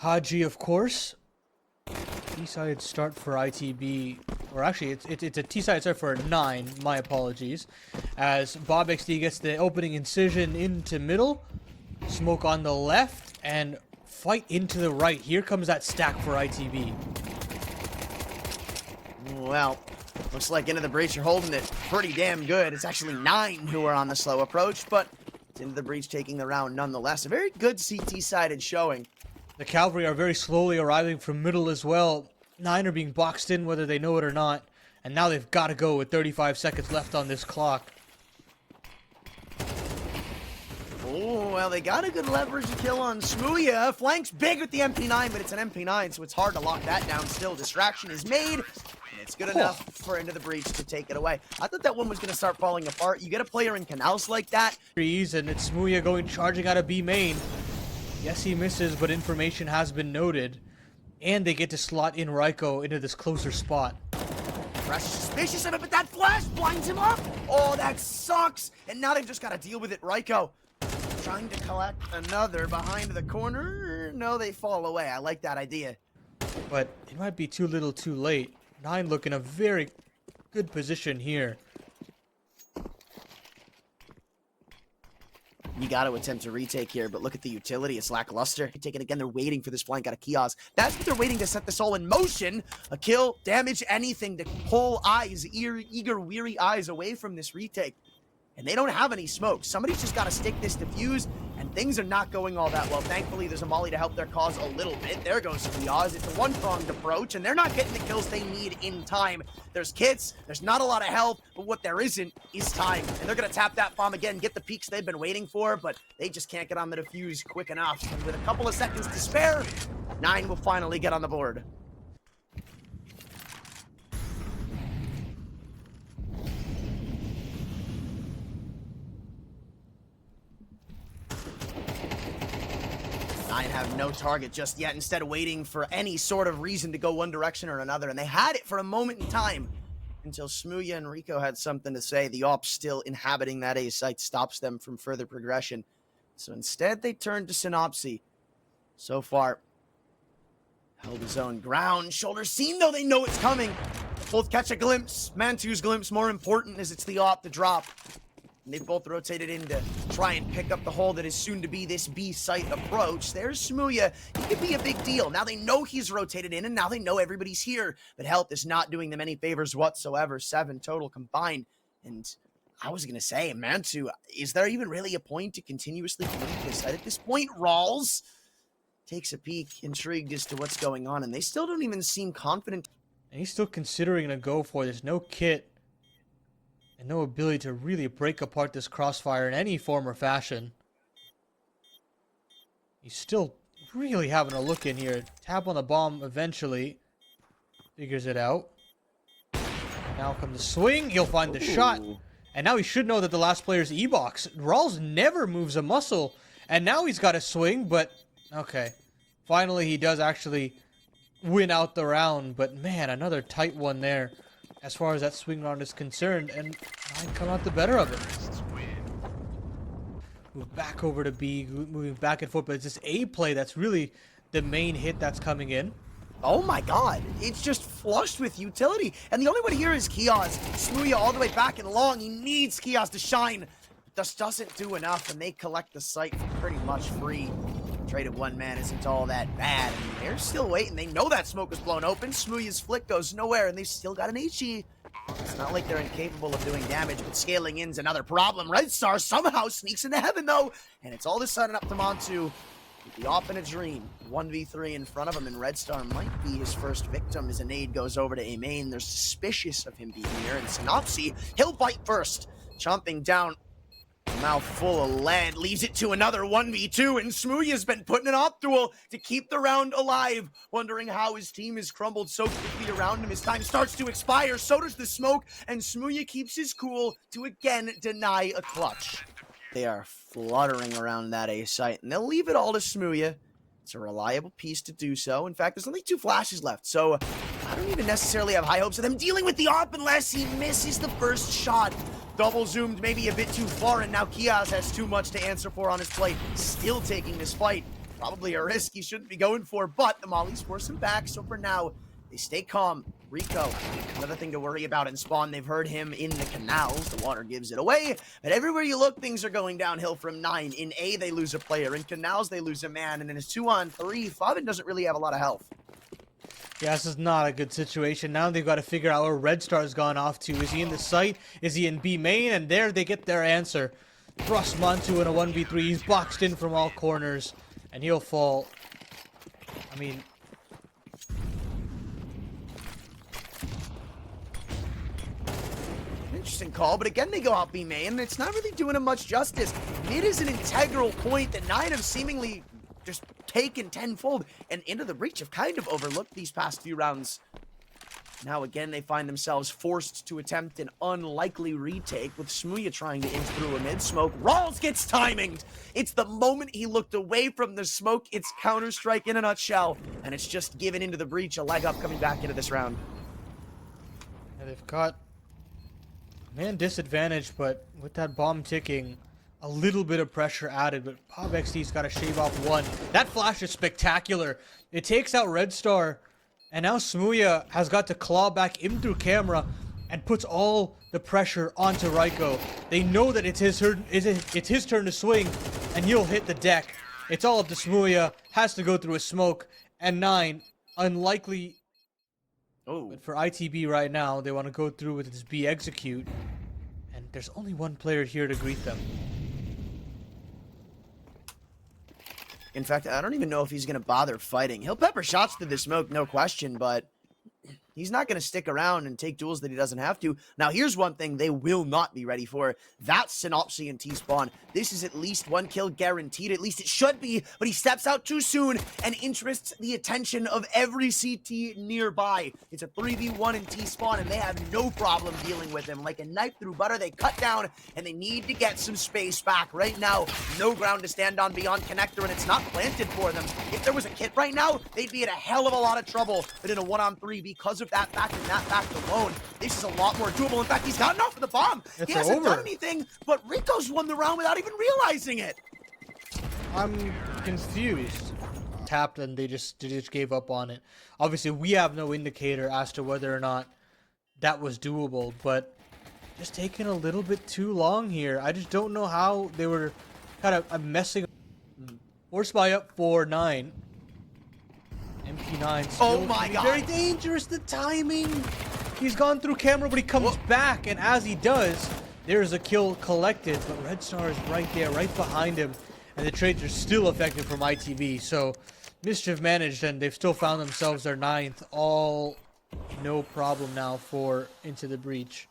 Haji, of course. T-side start for ITB, or actually it's a T-side start for a 9, my apologies, as Bob XD gets the opening incision into middle, smoke on the left, and fight into the right. Here comes that stack for ITB. Well, looks like Into the Breach are holding it pretty damn good. It's actually 9 who are on the slow approach, but it's Into the Breach taking the round nonetheless. A very good CT-sided showing. The cavalry are very slowly arriving from middle as well. 9 are being boxed in whether they know it or not. And now they've got to go with 35 seconds left on this clock. Oh, well, they got a good leverage kill on smooya. Flanks big with the MP9, but it's an MP9, so it's hard to lock that down still. Distraction is made, and it's good enough for Into the Breach to take it away. I thought that one was going to start falling apart. You get a player in canals like that. And it's smooya charging out of B main. Yes, he misses, but information has been noted. And they get to slot in Reiko into this closer spot. Fresh is suspicious of it, but that flash blinds him up. Oh, that sucks. And now they've just got to deal with it. Reiko trying to collect another behind the corner. No, they fall away. I like that idea. But it might be too little too late. 9 look in a very good position here. You got to attempt to retake here, but look at the utility. It's lackluster. Take it again. They're waiting for this flank out of keoz. That's what they're waiting to set this all in motion. A kill, damage, anything to pull eyes, eager, weary eyes away from this retake. And they don't have any smoke. Somebody's just got to stick this defuse, and things are not going all that well. Thankfully, there's a molly to help their cause a little bit. There goes keoz. It's a one-pronged approach, and they're not getting the kills they need in time. There's kits, there's not a lot of health, but what there isn't is time. And they're going to tap that bomb again, get the peaks they've been waiting for, but they just can't get on the defuse quick enough. And with a couple of seconds to spare, 9 will finally get on the board. Have no target just yet, instead of waiting for any sort of reason to go one direction or another, and they had it for a moment in time until smooya and reiko had something to say. The ops still inhabiting that A site stops them from further progression, so instead they turned to Synopsy. So far held his own ground. Shoulder seen, though. They know it's coming. Both catch a glimpse. Mantu's glimpse more important, as it's the op to drop. And they've both rotated in to try and pick up the hole that is soon to be this B site approach. There's smooya. He could be a big deal. Now they know he's rotated in, and now they know everybody's here. But health is not doing them any favors whatsoever. 7 total combined. And I was going to say, Mantu, is there even really a point to continuously commit this site? At this point, Rawls takes a peek, intrigued as to what's going on, and they still don't even seem confident. And he's still considering a go for it. There's no kit. And no ability to really break apart this crossfire in any form or fashion. He's still really having a look in here. Tap on the bomb eventually. Figures it out. Now comes the swing. He'll find the shot. And now he should know that the last player's E-box. Rawls never moves a muscle. And now he's got a swing, but... Okay. Finally, he does actually win out the round. But man, another tight one there, as far as that swing round is concerned, and I come out the better of it. Move back over to B, moving back and forth, but it's this A play that's really the main hit that's coming in. Oh my god, it's just flushed with utility, and the only one here is keoz. smooya all the way back and long. He needs keoz to shine, but just doesn't do enough, and they collect the site for pretty much free. Trade of one man isn't all that bad. And they're still waiting. They know that smoke was blown open. smooya's flick goes nowhere, and they've still got an HE. It's not like they're incapable of doing damage, but scaling in's another problem. Redstar somehow sneaks into heaven, though, and it's all of a sudden up to Mantu with the op in a dream. 1v3 in front of him, and Redstar might be his first victim as a nade goes over to A main. They're suspicious of him being here, and Synopsy, he'll bite first, chomping down. Mouth full of lead, leaves it to another 1v2, and smooya's been putting an op duel to keep the round alive, wondering how his team has crumbled so quickly around him. His time starts to expire, so does the smoke, and smooya keeps his cool to again deny a clutch. They are fluttering around that A site, and they'll leave it all to smooya. It's a reliable piece to do so. In fact, there's only 2 flashes left, so I don't even necessarily have high hopes of them dealing with the op unless he misses the first shot. Double zoomed maybe a bit too far, and now keoz has too much to answer for on his plate, still taking this fight. Probably a risk he shouldn't be going for, but the Mollies force him back. So for now, they stay calm. Reiko, another thing to worry about in spawn. They've heard him in the canals. The water gives it away. But everywhere you look, things are going downhill from 9. In A, they lose a player. In canals, they lose a man. And in his 2-on-3, Fabian doesn't really have a lot of health. Yeah, this is not a good situation. Now they've got to figure out where redstar's gone off to. Is he in the site? Is he in B main? And there they get their answer. Thrust Montu in a 1v3. He's boxed in from all corners. And he'll fall. I mean... Interesting call, but again, they go out B main, and it's not really doing him much justice. Mid is an integral point that 9 have seemingly just taken tenfold, and Into the Breach have kind of overlooked these past few rounds. Now again, they find themselves forced to attempt an unlikely retake with smooya trying to inch through a mid smoke. Rawls gets timinged. It's the moment he looked away from the smoke. It's Counter-Strike in a nutshell, and it's just given Into the Breach a leg up coming back into this round. And they've got man disadvantage, but with that bomb ticking, a little bit of pressure added, but PobXD's got to shave off 1. That flash is spectacular. It takes out redstar, and now smooya has got to claw back in through camera and puts all the pressure onto Reiko. They know that it's his turn to swing, and he'll hit the deck. It's all up to smooya, has to go through a smoke, and 9, unlikely. Oh. But for ITB right now, they want to go through with this B execute, and there's only one player here to greet them. In fact, I don't even know if he's going to bother fighting. He'll pepper shots through the smoke, no question, but he's not going to stick around and take duels that he doesn't have to. Now, here's one thing they will not be ready for. That's Synopsy and T-Spawn. This is at least 1 kill guaranteed. At least it should be, but he steps out too soon and interests the attention of every CT nearby. It's a 3v1 in T-Spawn, and they have no problem dealing with him. Like a knife through butter, they cut down, and they need to get some space back. Right now, no ground to stand on beyond connector, and it's not planted for them. If there was a kit right now, they'd be in a hell of a lot of trouble. But in a 1-on-3, because of that fact and that fact alone, this is a lot more doable. In fact, he's gotten off of the bomb. He hasn't done anything, but Rico's won the round without even realizing it. I'm confused. Tapped and they just gave up on it. Obviously, we have no indicator as to whether or not that was doable, but just taking a little bit too long here. I just don't know how they were kind of messing. Force buy up for 9. MP9 oh my god, very dangerous. The timing. He's gone through camera, but he comes back, and as he does, there's a kill collected. But redstar is right there, right behind him, and the trades are still effective from ITV. So mischief managed, and they've still found themselves their 9th. All no problem now for Into the Breach.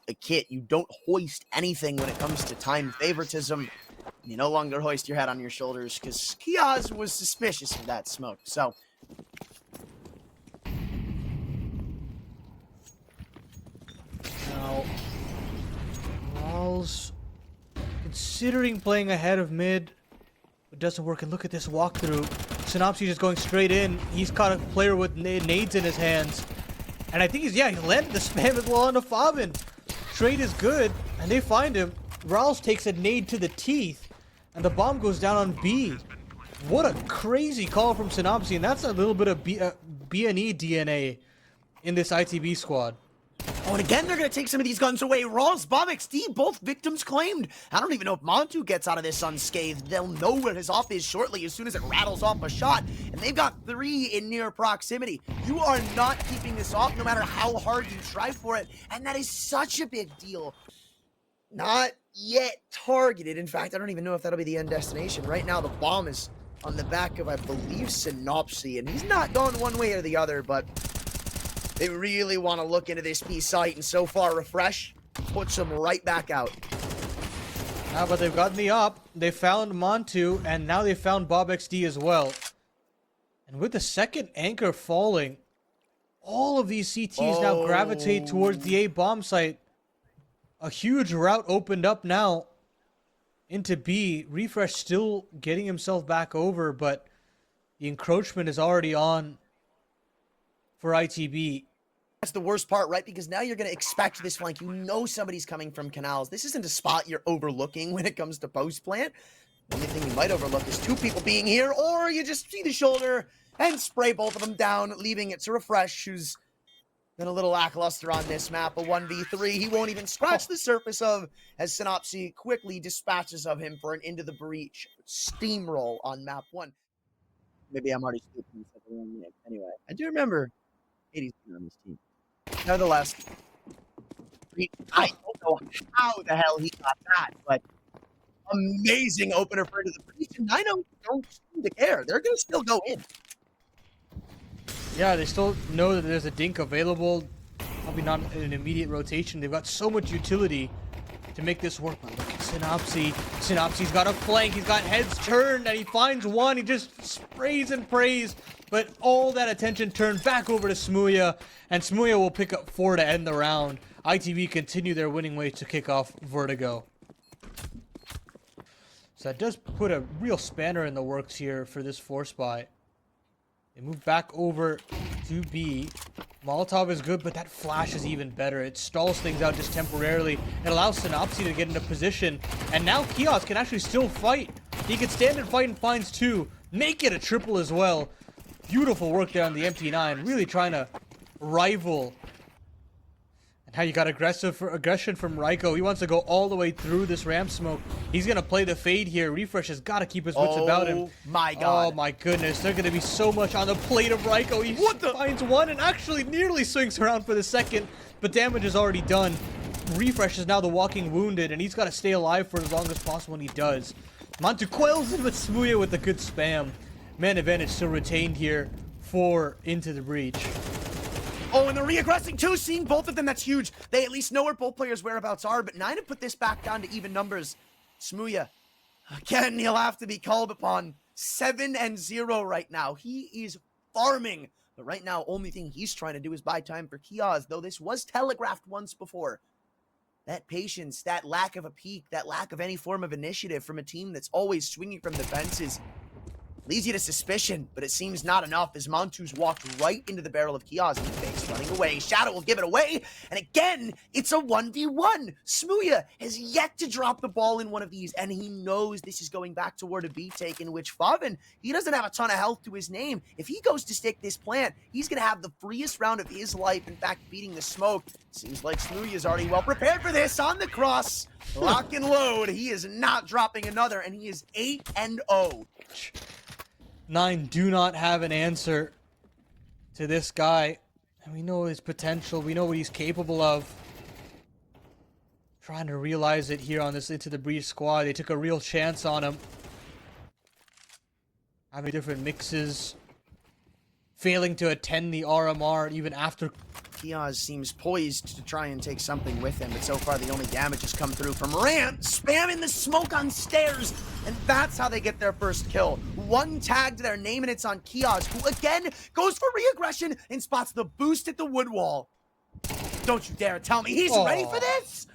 A kit, you don't hoist anything when it comes to time favoritism. You no longer hoist your head on your shoulders, because keoz was suspicious of that smoke. So now Rawls considering playing ahead of mid. It doesn't work, and look at this walkthrough. Synopsy just going straight in. He's caught a player with nades in his hands. And I think he landed the spam as well on the Fabin. Trade is good, and they find him. Rawls takes a nade to the teeth, and the bomb goes down on B. What a crazy call from Synopsy, and that's a little bit of B&E DNA in this ITB squad. Oh, and again, they're going to take some of these guns away. Rawls, Bob XD, both victims claimed. I don't even know if Montu gets out of this unscathed. They'll know where his off is shortly as soon as it rattles off a shot. And they've got 3 in near proximity. You are not keeping this off no matter how hard you try for it. And that is such a big deal. Not yet targeted. In fact, I don't even know if that'll be the end destination. Right now, the bomb is on the back of, I believe, Synopsy. And he's not gone one way or the other, but they really want to look into this B site, and so far, Refresh puts them right back out. But they've gotten the up. They found Montu, and now they found Bob XD as well. And with the second anchor falling, all of these CTs now gravitate towards the A bomb site. A huge route opened up now into B. Refresh still getting himself back over, but the encroachment is already on for ITB. That's the worst part, right? Because now you're going to expect this flank. You know somebody's coming from canals. This isn't a spot you're overlooking when it comes to post plant. Only thing you might overlook is 2 people being here, or you just see the shoulder and spray both of them down, leaving it to Refresh, who's been a little lackluster on this map. A 1v3 he won't even scratch the surface of, as Synopsy quickly dispatches of him for an Into the Breach steamroll on map 1. Maybe I'm already stupid and said the wrong name. Anyway, I do remember 80's been on this team. Nevertheless, I don't know how the hell he got that, but amazing opener for Into the Breach, and I don't seem to care. They're going to still go in. Yeah, they still know that there's a dink available. Probably not an immediate rotation. They've got so much utility to make this work. But look at Synopsy. Synopsy's got a flank. He's got heads turned, and he finds one. He just sprays and prays. But all that attention turned back over to smooya, and smooya will pick up 4 to end the round. ITV continue their winning way to kick off Vertigo. So that does put a real spanner in the works here for this force buy. They move back over to B. Molotov is good, but that flash is even better. It stalls things out just temporarily. It allows Synopsy to get into position. And now keoz can actually still fight. He can stand and fight and finds 2. Make it a triple as well. Beautiful work there on the MT9. Really trying to rival. And now you got aggression from Reiko. He wants to go all the way through this ramp smoke. He's going to play the fade here. Refresh has got to keep his wits about him. Oh my god. Oh my goodness. There's going to be so much on the plate of Reiko. He finds one and actually nearly swings around for the second. But damage is already done. Refresh is now the walking wounded, and he's got to stay alive for as long as possible, and he does. Montu quells him with smooya with a good spam. Man advantage still retained here for Into the Breach. Oh, and they're reaggressing too, seeing both of them, that's huge. They at least know where both players' whereabouts are, but Nina put this back down to even numbers. Smooya, again, he'll have to be called upon. 7-0 right now. He is farming, but right now, only thing he's trying to do is buy time for keoz, though this was telegraphed once before. That patience, that lack of a peak, that lack of any form of initiative from a team that's always swinging from the fences leads you to suspicion, but it seems not enough as Montu's walked right into the barrel of keoz in the face, running away. Shadow will give it away, and again, it's a 1v1. Smooya has yet to drop the ball in one of these, and he knows this is going back toward a B take, in which Favin, he doesn't have a ton of health to his name. If he goes to stick this plant, he's going to have the freest round of his life, in fact, beating the smoke. Seems like Smooya's already well prepared for this on the cross. Lock and load. He is not dropping another, and he is 8-0. 9 do not have an answer to this guy. And we know his potential. We know what he's capable of. Trying to realize it here on this Into the Breach squad. They took a real chance on him. Having different mixes. Failing to attend the RMR even after. keoz seems poised to try and take something with him, but so far the only damage has come through from Rant, spamming the smoke on stairs, and that's how they get their first kill. One tag to their name, and it's on keoz, who again goes for re-aggression and spots the boost at the wood wall. Don't you dare tell me he's ready for this!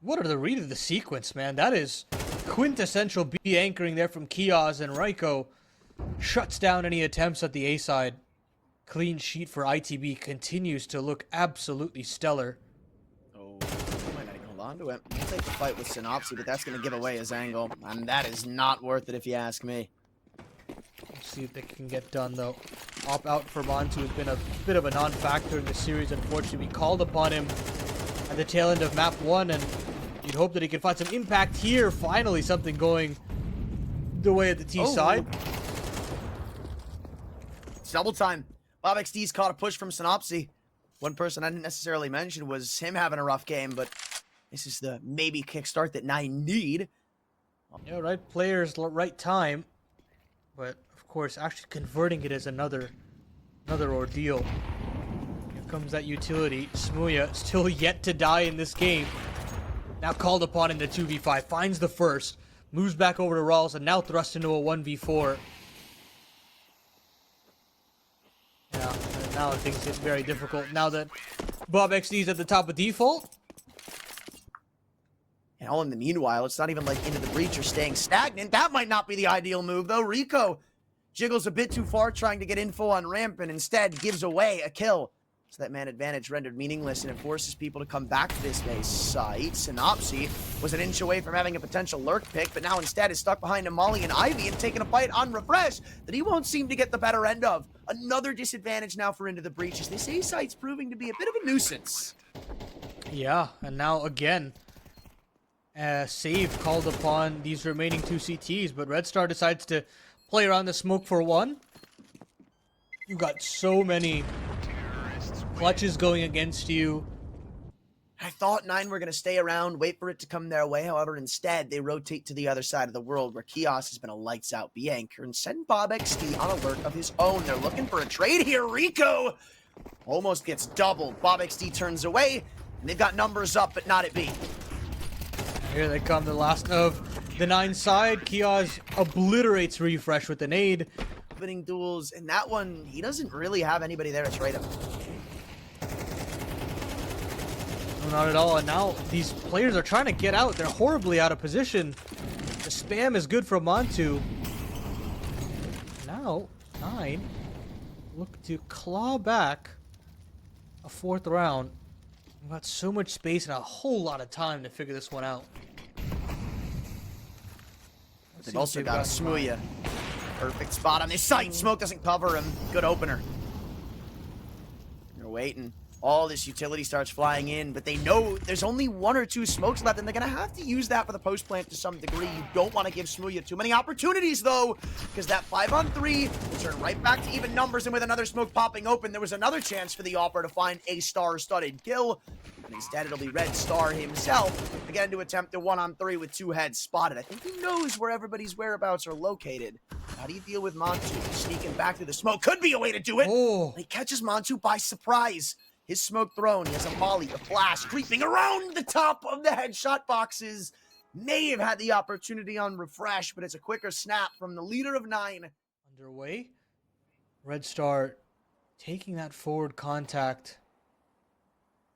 What are the read of the sequence, man? That is quintessential B anchoring there from keoz, and Reiko shuts down any attempts at the A side. Clean sheet for ITB continues to look absolutely stellar. Oh, might not even hold on to it. He'll take the fight with Synopsy, but that's going to give away his angle, and that is not worth it if you ask me. Let's see if they can get done, though. Op out for Montu has been a bit of a non-factor in the series, unfortunately. We called upon him at the tail end of map 1, and you'd hope that he could find some impact here. Finally, something going the way of the T side. It's double time. Bob XD's caught a push from Synopsy. One person I didn't necessarily mention was him having a rough game, but this is the maybe kickstart that Nine need. Yeah, right players, right time. But, of course, actually converting it is another ordeal. Here comes that utility. Smooya still yet to die in this game. Now called upon in the 2v5. Finds the first. Moves back over to Rawls and now thrust into a 1v4. Yeah, and now things get very difficult. Now that Bob XD's at the top of default. And all in the meanwhile, it's not even like Into the Breach or staying stagnant. That might not be the ideal move, though. Reiko jiggles a bit too far trying to get info on ramp and instead gives away a kill. So that man advantage rendered meaningless, and it forces people to come back to this base site. Synopsy was an inch away from having a potential lurk pick, but now instead is stuck behind a Molly and Ivy and taking a fight on Refresh that he won't seem to get the better end of. Another disadvantage now for Into the Breach, as this A site's proving to be a bit of a nuisance. Yeah, and now again, save called upon these remaining 2 CTs, but redstar decides to play around the smoke for one. You got so many clutches going against you. I thought 9 were going to stay around, wait for it to come their way. However, instead, they rotate to the other side of the world, where keoz has been a lights-out B-anchor, and send Bob XD on alert of his own. They're looking for a trade here. Reiko almost gets doubled. Bob XD turns away, and they've got numbers up, but not at B. Here they come, the last of the 9 side. Keoz obliterates Refresh with the nade. Opening duels, and that one, he doesn't really have anybody there to trade him. No, not at all, and now these players are trying to get out. They're horribly out of position. The spam is good from Montu. Now, 9 look to claw back a 4th round. We've got so much space and a whole lot of time to figure this one out. They've also got a smooya. Perfect spot on this site. Smoke doesn't cover him. Good opener. They're waiting. All this utility starts flying in, but they know there's only 1 or 2 smokes left, and they're going to have to use that for the post plant to some degree. You don't want to give smooya too many opportunities, though, because that 5-on-3 will turn right back to even numbers, and with another smoke popping open, there was another chance for the Opera to find a star-studded kill, and instead it'll be redstar himself, again to attempt a 1-on-3 with 2 heads spotted. I think he knows where everybody's whereabouts are located. How do you deal with Montu? Sneaking back through the smoke could be a way to do it. Oh. He catches Montu by surprise. His smoke thrown, he has a molly, a flash, creeping around the top of the headshot boxes. May have had the opportunity on Refresh, but it's a quicker snap from the leader of 9. Underway. redstar taking that forward contact.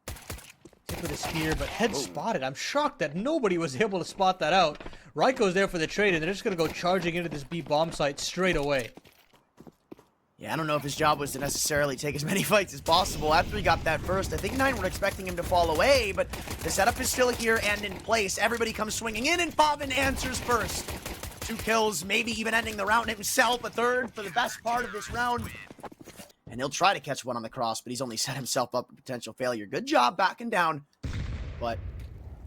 Tip of the spear, but head spotted. I'm shocked that nobody was able to spot that out. Reiko's there for the trade, and they're just going to go charging into this B bomb site straight away. Yeah, I don't know if his job was to necessarily take as many fights as possible after he got that first. I think 9 were expecting him to fall away, but the setup is still here and in place. Everybody comes swinging in, and Favin answers first. 2 kills, maybe even ending the round himself, a 3rd for the best part of this round. And he'll try to catch one on the cross, but he's only set himself up for potential failure. Good job backing down. But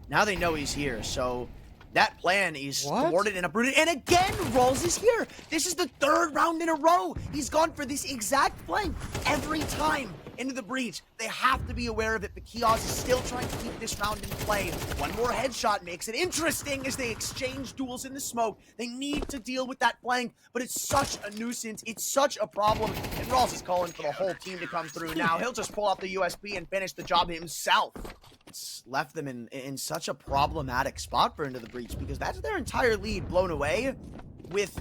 now they know he's here, so that plan is thwarted and uprooted. And again, Rawls is here. This is the 3rd round in a row. He's gone for this exact flank every time into the breach. They have to be aware of it, but keoz is still trying to keep this round in play. One more headshot makes it interesting as they exchange duels in the smoke. They need to deal with that flank, but it's such a nuisance. It's such a problem. And Rawls is calling for the whole team to come through now. He'll just pull out the USB and finish the job himself. It's left them in such a problematic spot for Into the Breach, because that's their entire lead blown away with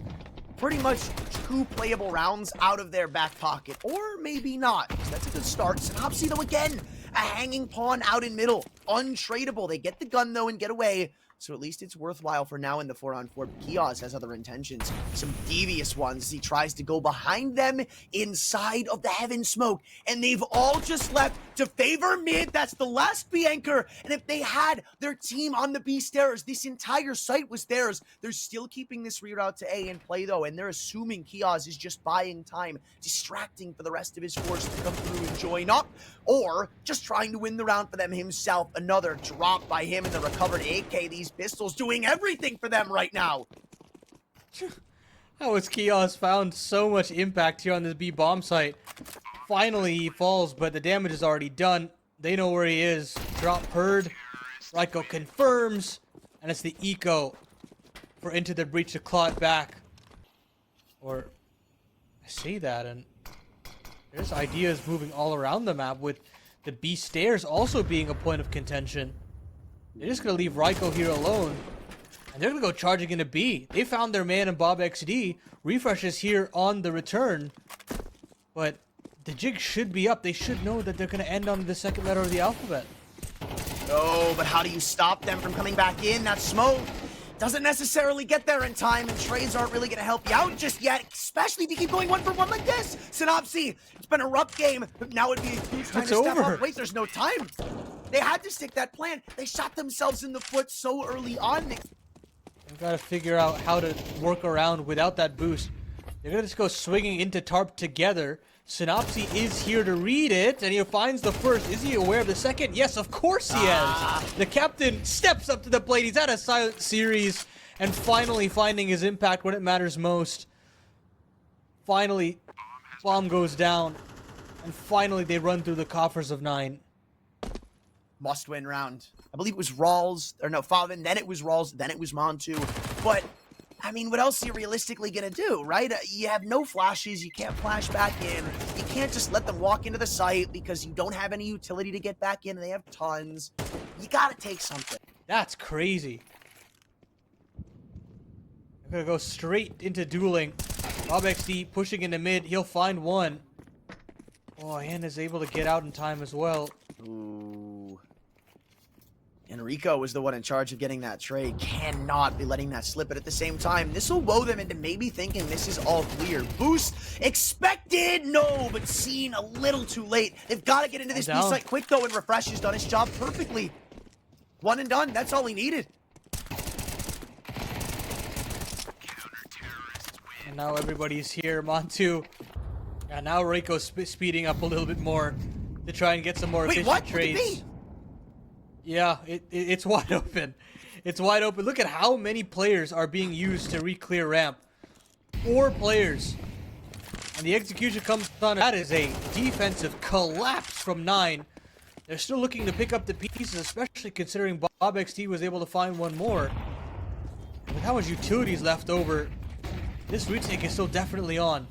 pretty much 2 playable rounds out of their back pocket. Or maybe not. That's a good start. Synopsy, though, again, a hanging pawn out in middle. Untradeable. They get the gun, though, and get away. So at least it's worthwhile for now in the 4-on-4. keoz has other intentions, some devious ones, as he tries to go behind them inside of the heaven smoke. And they've all just left to favor mid. That's the last B anchor. And if they had their team on the B stairs, this entire site was theirs. They're still keeping this reroute to A in play, though, and they're assuming keoz is just buying time, distracting for the rest of his force to come through and join up, or just trying to win the round for them himself. Another drop by him in the recovered AK. These pistols doing everything for them right now. How has keoz found so much impact here on this B bomb site? Finally he falls, but the damage is already done. They know where he is. Drop heard. Reiko confirms, and it's the eco for Into the Breach to claw it back. Or I say that, and there's ideas moving all around the map, with the B stairs also being a point of contention. They're just going to leave Reiko here alone, and they're going to go charging into B. They found their man in Bob XD. Refresh is here on the return, but the jig should be up. They should know that they're going to end on the 2nd letter of the alphabet. No, but how do you stop them from coming back in? That smoke doesn't necessarily get there in time, and trades aren't really going to help you out just yet, especially if you keep going 1-for-1 like this. Synopsy, it's been a rough game, but now would be a huge time to step up. Wait, there's no time. They had to stick that plan. They shot themselves in the foot so early on. They've got to figure out how to work around without that boost. They're going to just go swinging into Tarp together. Synopsy is here to read it, and he finds the first. Is he aware of the second? Yes, of course he is. The captain steps up to the plate. He's had a silent series, and finally finding his impact when it matters most. Finally, bomb goes down, and finally they run through the coffers of 9. Must-win round. I believe it was Rawls, or no, Favin, then it was Rawls, then it was Montu. But, I mean, what else are you realistically going to do, right? You have no flashes, you can't flash back in, you can't just let them walk into the site because you don't have any utility to get back in, and they have tons. You got to take something. That's crazy. I'm going to go straight into dueling. BobXD pushing into mid, he'll find one. Oh, and is able to get out in time as well. Ooh. Enrico was the one in charge of getting that trade. Cannot be letting that slip, but at the same time, this will woe them into maybe thinking this is all clear. Boost expected, no, but seen a little too late. They've got to get into this B site quick though, and Refresh has done his job perfectly. One and done, that's all he needed. And now everybody's here. Montu. And now Reiko's speeding up a little bit more to try and get some more efficient trades. Yeah, it's wide open. It's wide open. Look at how many players are being used to re-clear ramp. 4 players. And the execution comes on. That is a defensive collapse from 9. They're still looking to pick up the pieces, especially considering BobXD was able to find one more. With how much utilities left over, this retake is still definitely on.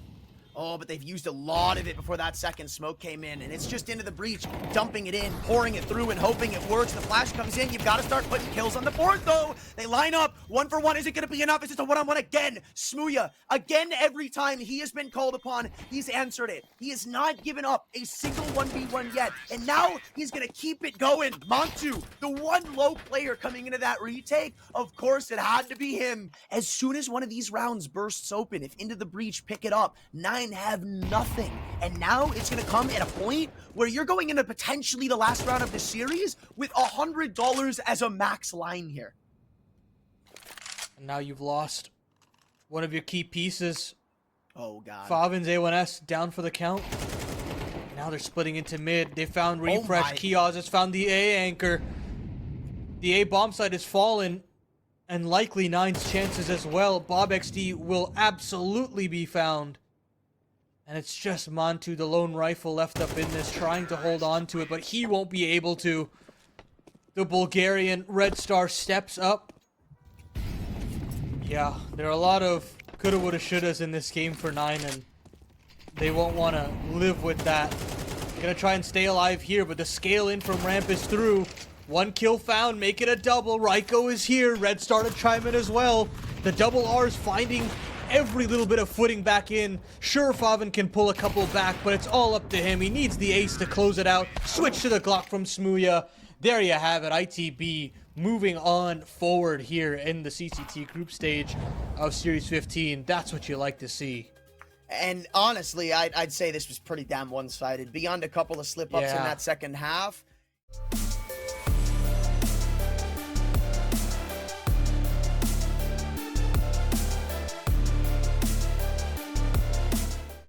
Oh, but they've used a lot of it before that second smoke came in, and it's just into the breach, dumping it in, pouring it through, and hoping it works. The flash comes in. You've got to start putting kills on the board, though. They line up. 1-for-1 isn't going to be enough. It's just a one-on-one again. Smooya, again, every time he has been called upon, he's answered it. He has not given up a single 1v1 yet, and now he's going to keep it going. Montu, the one low player coming into that retake, of course, it had to be him. As soon as one of these rounds bursts open, if into the breach, pick it up. 9 have nothing, and now it's going to come at a point where you're going into potentially the last round of the series with $100 as a max line here. And now you've lost one of your key pieces. Oh god. Favin's A1S down for the count. Now they're splitting into mid. They found Refresh. Keoz has found the A anchor. The A bomb site has fallen, and likely 9's chances as well. BobXD will absolutely be found. And it's just Montu, the lone rifle, left up in this, trying to hold on to it, but he won't be able to. The Bulgarian redstar steps up. Yeah, there are a lot of coulda, woulda, shouldas in this game for 9, and they won't want to live with that. Gonna try and stay alive here, but the scale in from ramp is through. 1 kill found, make it a double. Reiko is here. redstar to chime in as well. The double R's finding every little bit of footing back in. Sure, Favin can pull a couple back, but it's all up to him. He needs the ace to close it out. Switch to the Glock from Smooya. There you have it. ITB moving on forward here in the CCT group stage of Series 15. That's what you like to see. And honestly, I'd say this was pretty damn one-sided. Beyond a couple of slip-ups in that second half.